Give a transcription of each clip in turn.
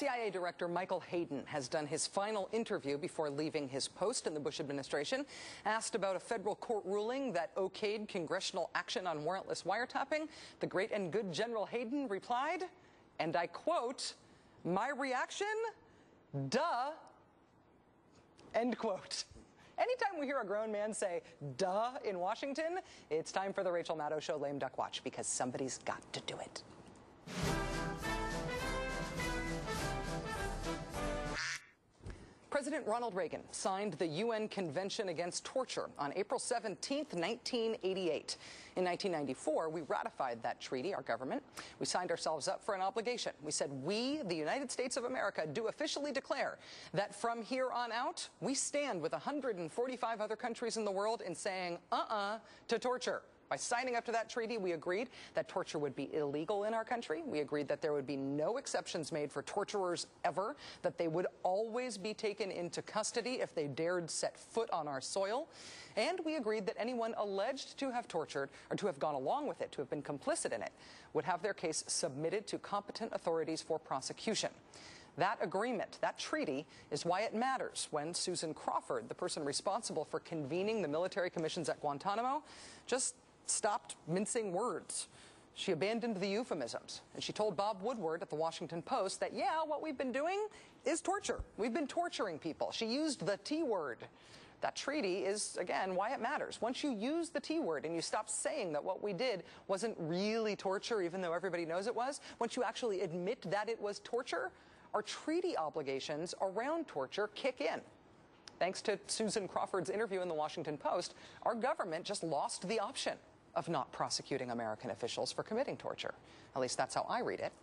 CIA Director Michael Hayden has done his final interview before leaving his post in the Bush administration. Asked about a federal court ruling that okayed congressional action on warrantless wiretapping, the great and good General Hayden replied, and I quote, "My reaction? Duh." End quote. Anytime we hear a grown man say, duh, in Washington, it's time for the Rachel Maddow Show Lame Duck Watch, because somebody's got to do it. President Ronald Reagan signed the UN Convention Against Torture on April 17, 1988. In 1994, we ratified that treaty, our government. We signed ourselves up for an obligation. We said we, the United States of America, do officially declare that from here on out, we stand with 145 other countries in the world in saying to torture. By signing up to that treaty, we agreed that torture would be illegal in our country. We agreed that there would be no exceptions made for torturers ever, that they would always be taken into custody if they dared set foot on our soil. And we agreed that anyone alleged to have tortured or to have gone along with it, to have been complicit in it, would have their case submitted to competent authorities for prosecution. That agreement, that treaty, is why it matters when Susan Crawford, the person responsible for convening the military commissions at Guantanamo, just stopped mincing words. She abandoned the euphemisms, and she told Bob Woodward at the Washington Post that, yeah, what we've been doing is torture. We've been torturing people. She used the T word. That treaty is, again, why it matters. Once you use the T word and you stop saying that what we did wasn't really torture, even though everybody knows it was, once you actually admit that it was torture, our treaty obligations around torture kick in. Thanks to Susan Crawford's interview in the Washington Post, our government just lost the option of not prosecuting American officials for committing torture. At least that's how I read it.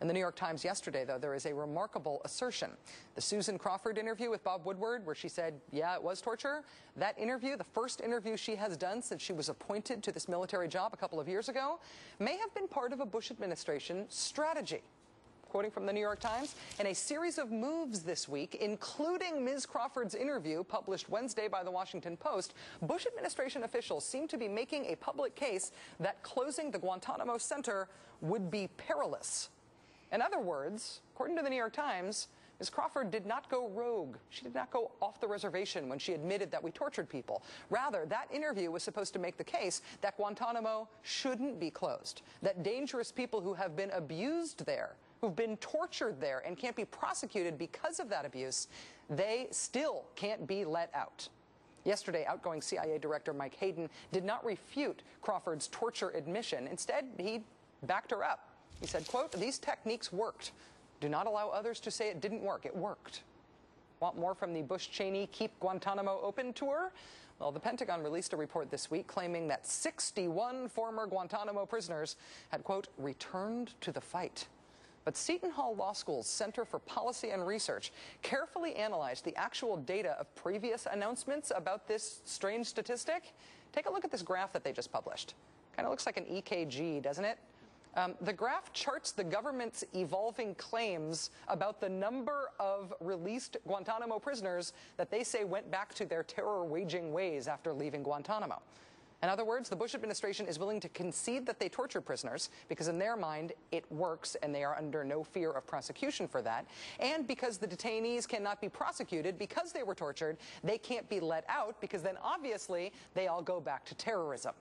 In the New York Times yesterday, though, there is a remarkable assertion. The Susan Crawford interview with Bob Woodward, where she said, yeah, it was torture, that interview, the first interview she has done since she was appointed to this military job a couple of years ago, may have been part of a Bush administration strategy. Quoting from the New York Times, in a series of moves this week, including Ms. Crawford's interview published Wednesday by the Washington Post, Bush administration officials seem to be making a public case that closing the Guantanamo Center would be perilous. In other words, according to the New York Times, Ms. Crawford did not go rogue. She did not go off the reservation when she admitted that we tortured people. Rather, that interview was supposed to make the case that Guantanamo shouldn't be closed, that dangerous people who have been abused there, who've been tortured there and can't be prosecuted because of that abuse, they still can't be let out. Yesterday, outgoing CIA Director Mike Hayden did not refute Crawford's torture admission. Instead, he backed her up. He said, quote, "These techniques worked. Do not allow others to say it didn't work. It worked." Want more from the Bush-Cheney Keep Guantanamo Open tour? Well, the Pentagon released a report this week claiming that 61 former Guantanamo prisoners had, quote, returned to the fight. But Seton Hall Law School's Center for Policy and Research carefully analyzed the actual data of previous announcements about this strange statistic. Take a look at this graph that they just published. Kind of looks like an EKG, doesn't it? The graph charts the government's evolving claims about the number of released Guantanamo prisoners that they say went back to their terror-waging ways after leaving Guantanamo. In other words, the Bush administration is willing to concede that they torture prisoners because in their mind it works and they are under no fear of prosecution for that. And because the detainees cannot be prosecuted because they were tortured, they can't be let out because then obviously they all go back to terrorism.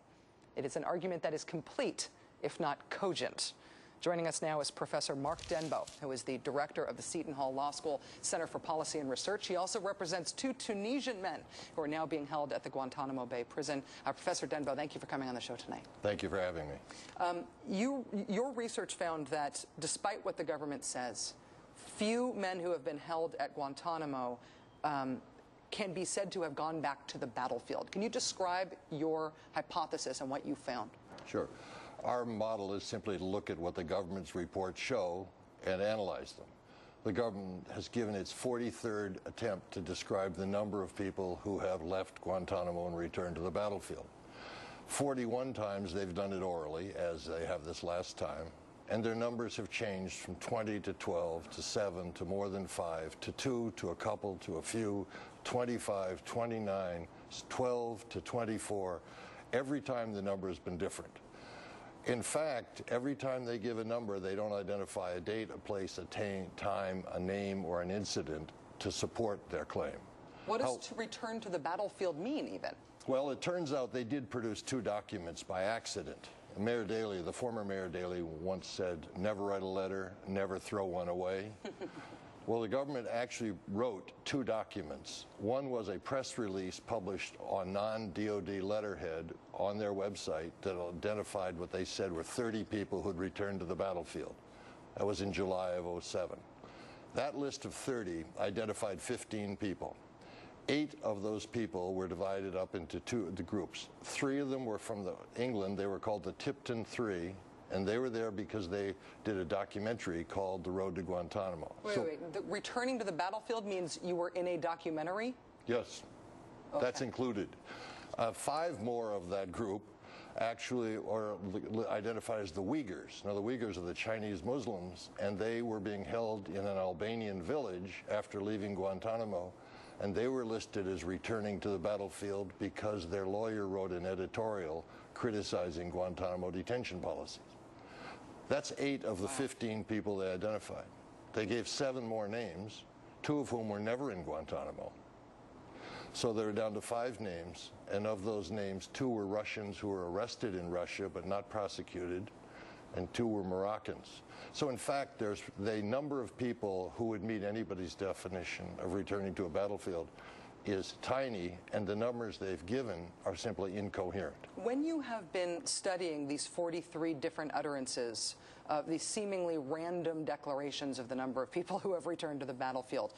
It is an argument that is complete, if not cogent. Joining us now is Professor Mark Denbeaux, who is the director of the Seton Hall Law School Center for Policy and Research. He also represents two Tunisian men who are now being held at the Guantanamo Bay prison. Professor Denbeaux, thank you for coming on the show tonight. Thank you for having me. Your research found that despite what the government says, few men who have been held at Guantanamo can be said to have gone back to the battlefield. Can you describe your hypothesis and what you found? Sure. Our model is simply to look at what the government's reports show and analyze them. The government has given its 43rd attempt to describe the number of people who have left Guantanamo and returned to the battlefield. 41 times they've done it orally, as they have this last time, and their numbers have changed from 20 to 12 to 7 to more than 5 to 2 to a couple to a few, 25, 29, 12 to 24. Every time the number has been different. In fact, every time they give a number, they don't identify a date, a place, a time, a name, or an incident to support their claim. What does to return to the battlefield mean, even? Well, it turns out they did produce 2 documents by accident. Mayor Daley, the former Mayor Daley, once said, "Never write a letter, never throw one away." Well, the government actually wrote 2 documents. One was a press release published on non-DOD letterhead on their website that identified what they said were 30 people who'd returned to the battlefield. That was in July of '07. That list of 30 identified 15 people. 8 of those people were divided up into 2 groups. 3 of them were from England. They were called the Tipton Three, and they were there because they did a documentary called The Road to Guantanamo. Wait. Returning to the battlefield means you were in a documentary? Yes, okay. That's included. 5 more of that group actually are identified as the Uyghurs. Now, the Uyghurs are the Chinese Muslims, and they were being held in an Albanian village after leaving Guantanamo, and they were listed as returning to the battlefield because their lawyer wrote an editorial criticizing Guantanamo detention policies. That's 8 of the 15 people they identified. They gave 7 more names, 2 of whom were never in Guantanamo. So they were down to 5 names, and of those names, 2 were Russians who were arrested in Russia but not prosecuted, and 2 were Moroccans. So in fact, there's the number of people who would meet anybody's definition of returning to a battlefield is tiny, and the numbers they've given are simply incoherent. When you have been studying these 43 different utterances, these seemingly random declarations of the number of people who have returned to the battlefield,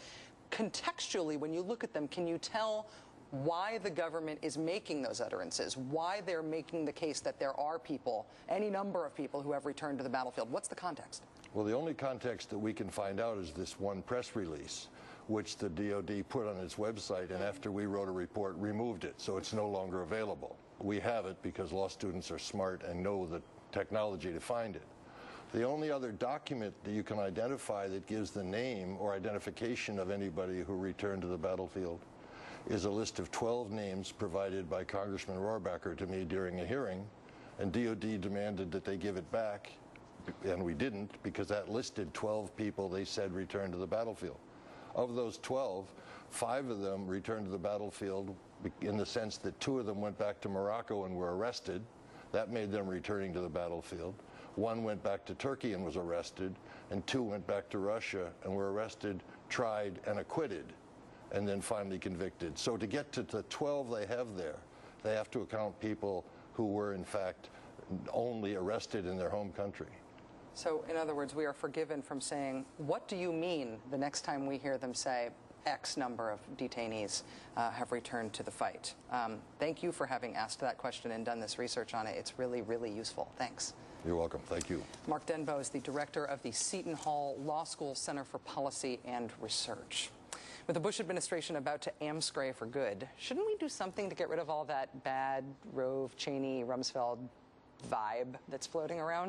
contextually, when you look at them, can you tell why the government is making those utterances, why they're making the case that there are people, any number of people who have returned to the battlefield? What's the context? Well, the only context that we can find out is this one press release, which the DOD put on its website, and after we wrote a report, removed it, so it's no longer available. We have it because law students are smart and know the technology to find it. The only other document that you can identify that gives the name or identification of anybody who returned to the battlefield is a list of 12 names provided by Congressman Rohrabacher to me during a hearing, and DOD demanded that they give it back, and we didn't, because that listed 12 people they said returned to the battlefield. Of those 12, 5 of them returned to the battlefield in the sense that 2 of them went back to Morocco and were arrested. That made them returning to the battlefield. 1 went back to Turkey and was arrested, and 2 went back to Russia and were arrested, tried, and acquitted, and then finally convicted. So to get to the 12 they have there, they have to account people who were, in fact, only arrested in their home country. So, in other words, we are forgiven from saying, what do you mean the next time we hear them say X number of detainees have returned to the fight? Thank you for having asked that question and done this research on it. It's really, really useful. Thanks. You're welcome. Thank you. Mark Denbeaux is the director of the Seton Hall Law School Center for Policy and Research. With the Bush administration about to amscray for good, shouldn't we do something to get rid of all that bad Rove, Cheney, Rumsfeld vibe that's floating around?